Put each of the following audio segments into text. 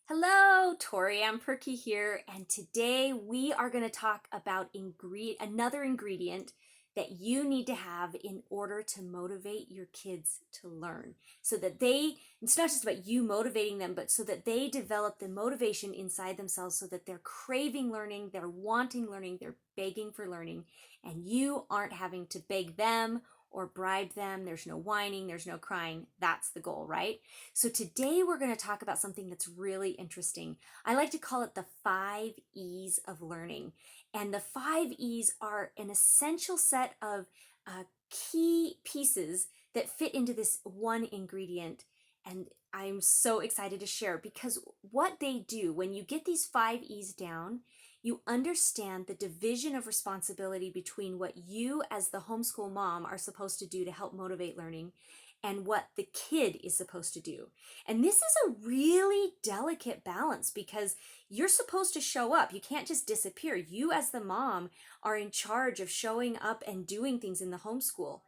Hello, Tori Ann Perky here, and today we are going to talk about another ingredient that you need to have in order to motivate your kids to learn. So that it's not just about you motivating them, but so that they develop the motivation inside themselves so that they're craving learning, they're wanting learning, they're begging for learning, and you aren't having to beg them or bribe them. There's no whining, there's no crying. That's the goal, right? So today we're going to talk about something that's really interesting. I like to call it the 5 E's of learning. And the 5 E's are an essential set of key pieces that fit into this one ingredient. And I'm so excited to share because what they do, when you get these 5 E's down, you understand the division of responsibility between what you as the homeschool mom are supposed to do to help motivate learning and what the kid is supposed to do. And this is a really delicate balance because you're supposed to show up. You can't just disappear. You as the mom are in charge of showing up and doing things in the homeschool.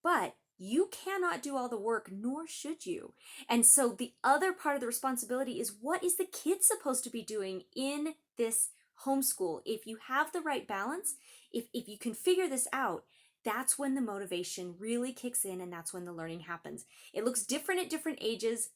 But you cannot do all the work, nor should you. And so the other part of the responsibility is, what is the kid supposed to be doing in this homeschool? If you have the right balance, if you can figure this out, that's when the motivation really kicks in, and that's when the learning happens. It looks different at different ages.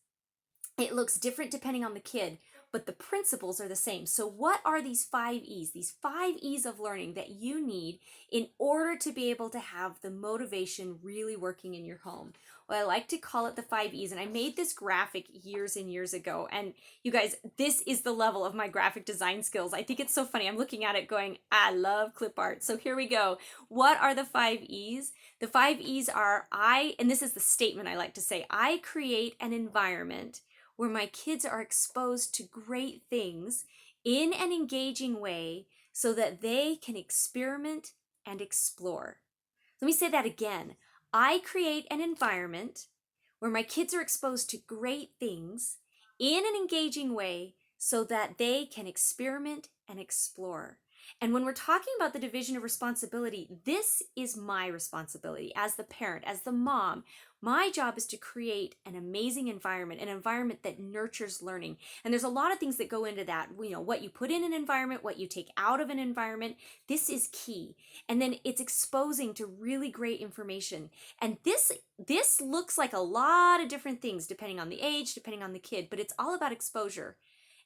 It looks different depending on the kid, but the principles are the same. So what are these 5 E's? These 5 E's of learning that you need in order to be able to have the motivation really working in your home. Well, I like to call it the 5 E's, and I made this graphic years and years ago. And you guys, this is the level of my graphic design skills. I think it's so funny. I'm looking at it going, I love clip art. So here we go. What are the 5 E's? The 5 E's are and this is the statement I like to say, I create an environment where my kids are exposed to great things in an engaging way so that they can experiment and explore. Let me say that again. I create an environment where my kids are exposed to great things in an engaging way so that they can experiment and explore. And when we're talking about the division of responsibility, this is my responsibility as the parent, as the mom. My job is to create an amazing environment, an environment that nurtures learning. And there's a lot of things that go into that. What you put in an environment, what you take out of an environment, this is key. And then it's exposing to really great information. And this looks like a lot of different things depending on the age, depending on the kid, but it's all about exposure.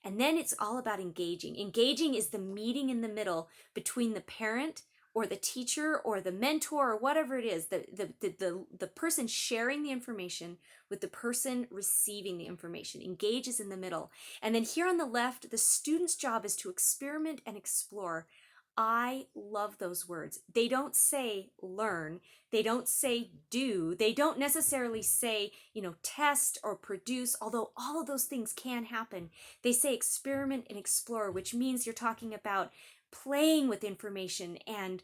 And then it's all about engaging. Engaging is the meeting in the middle between the parent or the teacher or the mentor or whatever it is, the person sharing the information with the person receiving the information. Engage is in the middle. And then here on the left, the student's job is to experiment and explore. I love those words. They don't say learn. They don't say do. They don't necessarily say, test or produce, although all of those things can happen. They say experiment and explore, which means you're talking about playing with information and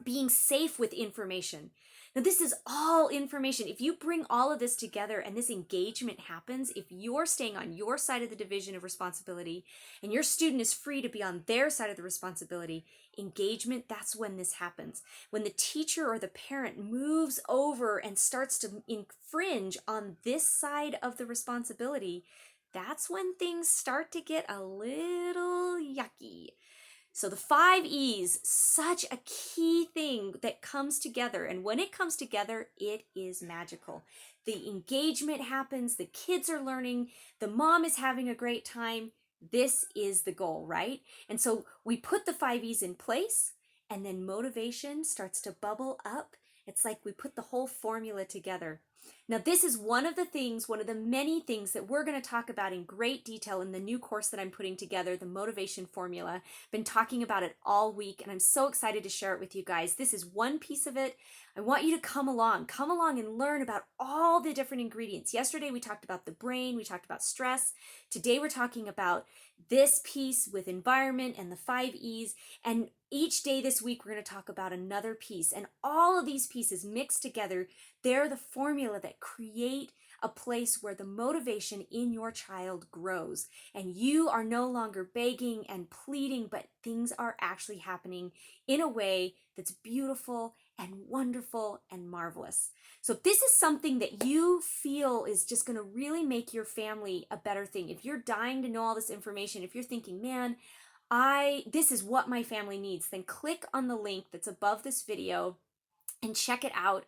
being safe with information. Now, this is all information. If you bring all of this together and this engagement happens, if you're staying on your side of the division of responsibility and your student is free to be on their side of the responsibility, engagement, that's when this happens. When the teacher or the parent moves over and starts to infringe on this side of the responsibility, that's when things start to get a little yucky. So the 5 E's, such a key thing that comes together. And when it comes together, it is magical. The engagement happens, the kids are learning, the mom is having a great time. This is the goal, right? And so we put the 5 E's in place, and then motivation starts to bubble up. It's like we put the whole formula together. Now, this is one of the many things that we're going to talk about in great detail in the new course that I'm putting together, the motivation formula. Been talking about it all week, and I'm so excited to share it with you guys. This is one piece of it. I want you to come along and learn about all the different ingredients. Yesterday, we talked about the brain, we talked about stress. Today, we're talking about this piece with environment and the 5 E's. And each day this week, we're going to talk about another piece. And all of these pieces mixed together, they're the formula that create a place where the motivation in your child grows. And you are no longer begging and pleading, but things are actually happening in a way that's beautiful and wonderful and marvelous. So if this is something that you feel is just going to really make your family a better thing, if you're dying to know all this information, if you're thinking, man, this is what my family needs, then click on the link that's above this video and check it out.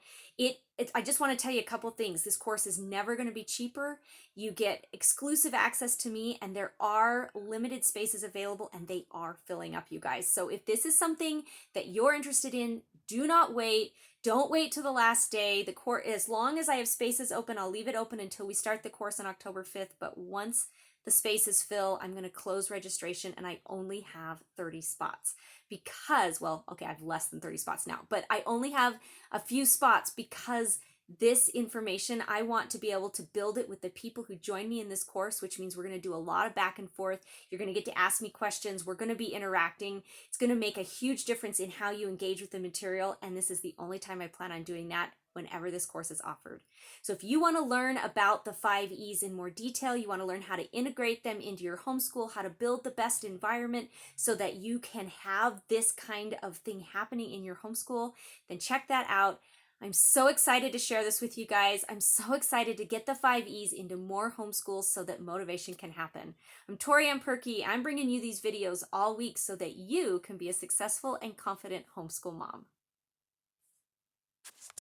I just want to tell you a couple things. This course is never going to be cheaper. You get exclusive access to me, and there are limited spaces available, and they are filling up, you guys. So if this is something that you're interested in, do not wait. Don't wait till the last day. The course, as long as I have spaces open, I'll leave it open until we start the course on October 5th. But once the spaces fill, I'm going to close registration, and I only have 30 spots because, well, okay, I have less than 30 spots now, but I only have a few spots because this information, I want to be able to build it with the people who join me in this course, which means we're going to do a lot of back and forth. You're going to get to ask me questions. We're going to be interacting. It's going to make a huge difference in how you engage with the material, and this is the only time I plan on doing that, whenever this course is offered. So if you want to learn about the 5 E's in more detail, you want to learn how to integrate them into your homeschool, how to build the best environment so that you can have this kind of thing happening in your homeschool, then check that out. I'm so excited to share this with you guys. I'm so excited to get the 5 E's into more homeschools so that motivation can happen. I'm Tori Ann Perky. I'm bringing you these videos all week so that you can be a successful and confident homeschool mom.